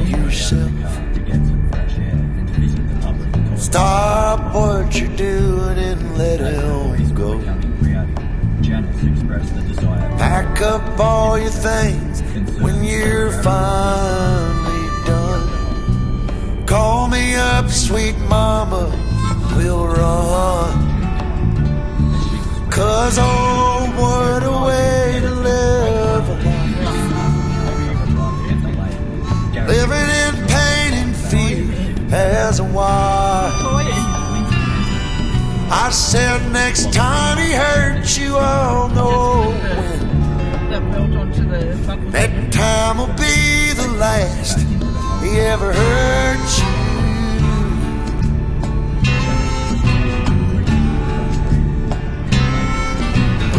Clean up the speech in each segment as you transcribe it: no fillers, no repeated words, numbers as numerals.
yourself. Stop what you're doing and let it all go. Pack up all your things when you're finally done. Call me up, sweet mama, we'll run. 'Cause oh, what a way to live a life. Living in pain and fear as a wife. I said next time he hurts you, I'll know when. That time will be the last he ever hurt you.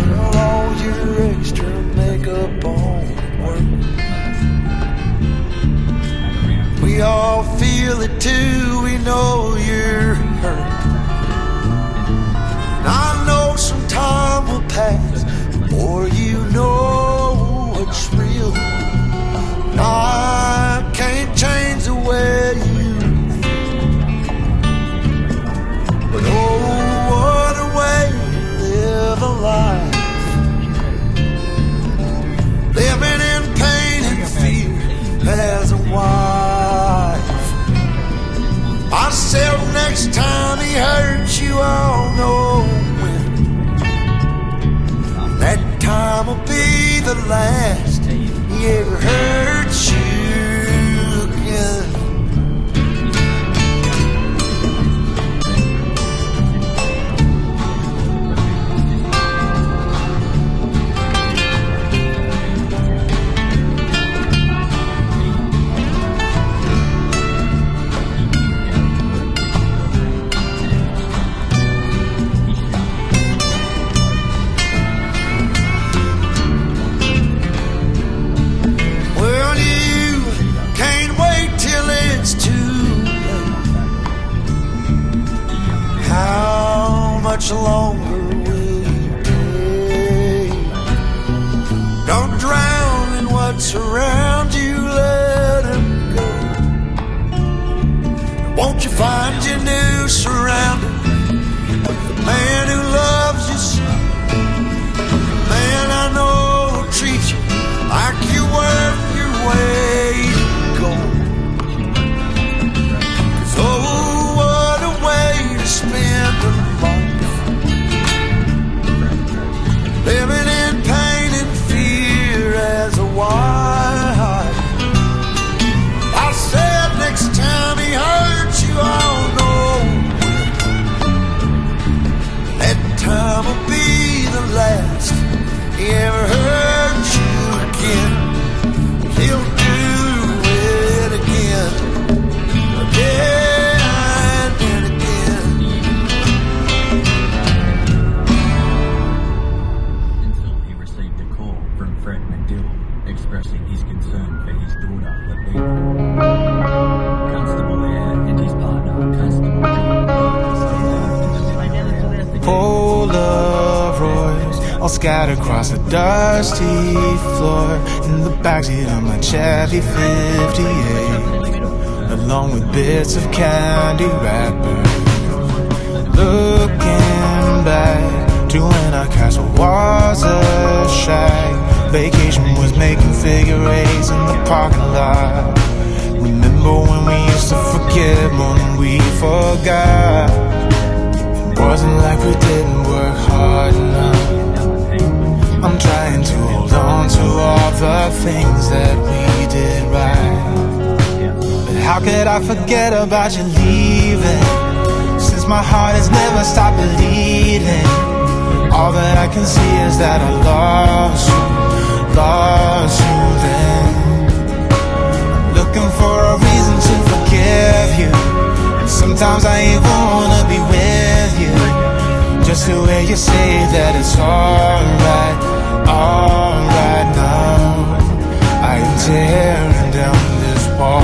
Well, all your extra makeup on work. We all feel it too, we know you're hurt. I know some time will pass before you know what's real. I can't change the way you feel, but oh, what a way to live a life. Living in pain and fear as a wife. I said next time he hurts you, I'll know when. That time will be the last he ever hurt you again. Much longer will you take? Don't drown in what's around you, let him go. Won't you find your new surrounding with the man who loves you so? The man I know will treat you like you're worth your weight in gold. 'Cause oh, what a way to spend a life. Living in pain and fear as a wife. I said next time he hurts you, I'll know. That time will be the last he ever hurt you again. He'll do it again, again and again. Expressing his concern for his daughter, Lilydale. Constable Air and his partner, Constable Polaroids all scattered across the dusty floor in the backseat of my Chevy 58, along with bits of candy wrappers. Looking back to when our castle was a shack. Vacation was making figure eights in the parking lot. Remember when we used to forgive more than we forgot? It wasn't like we didn't work hard enough. I'm trying to hold on to all the things that we did right. But how could I forget about you leaving? Since my heart has never stopped bleeding. All that I can see is that I lost you then. Looking for a reason to forgive you, and sometimes I even wanna be with you, just to hear you say that it's alright now. I am tearing down this wall.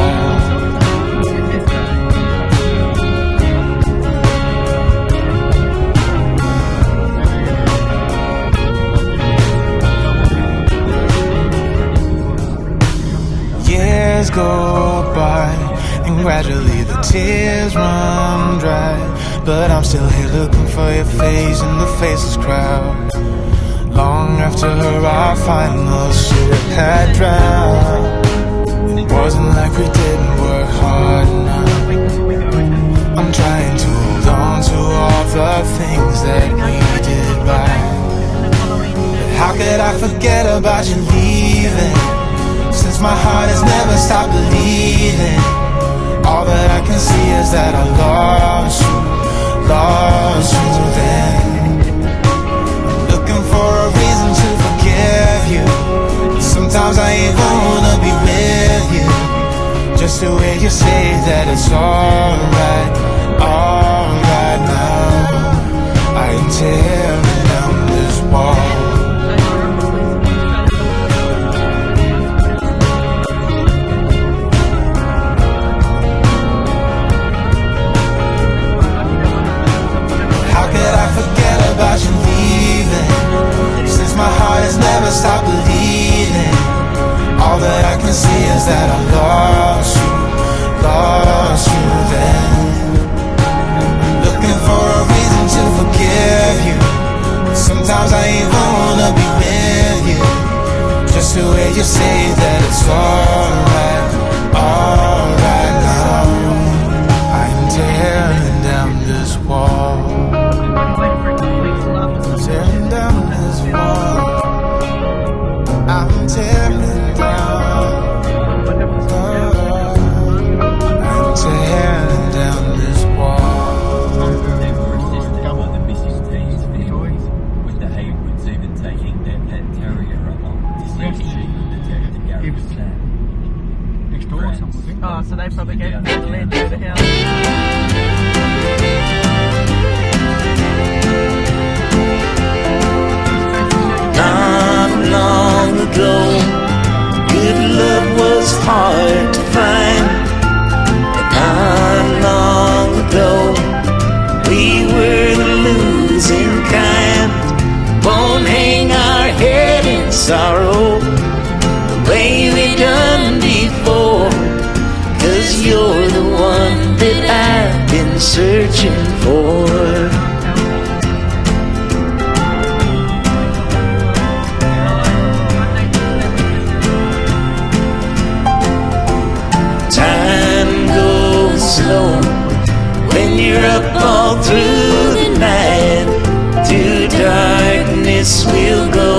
go by, and gradually the tears run dry. But I'm still here looking for your face in the faceless crowd. Long after our final ship had drowned, it wasn't like we didn't work hard enough. I'm trying to hold on to all the things that we did right. But how could I forget about you leaving? Since my heart has never stopped believing, all that I can see is that I lost you then. I'm looking for a reason to forgive you, but sometimes I even wanna be with you, just the way you say that it's alright now. I am tearing down this wall. About you leaving, since my heart has never stopped believing, all that I can see is that I lost you then. Looking for a reason to forgive you, but sometimes I even wanna be with you, just the way you say that it's alright now. I'm tearing down this wall. Tearing down this wall. I'm tearing down. I'm tearing down this wall. They were assisted by the Mrs. T's family, with the Haywoods even taking their pet terrier along to see if she could detect the garage sound. Next door or something. Oh, so they probably gave them the land over here. Not long ago, good love was hard to find. Not long ago, we were the losing kind. Won't hang our head in sorrow the way we done before, 'cause you're the one that I've been searching for. When you're up all through the night, to darkness we'll go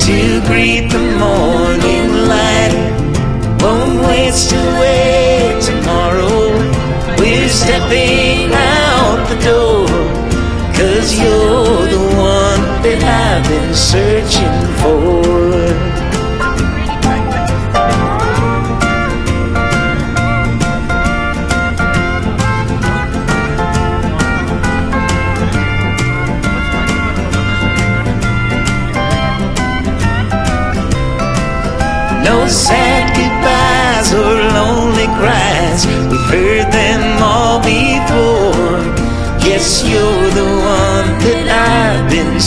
to greet the morning light. Won't waste away tomorrow, we're stepping out the door, 'cause you're the one that I've been searching for. No sad goodbyes or lonely cries, we've heard them all before. Yes, you're the one that I've been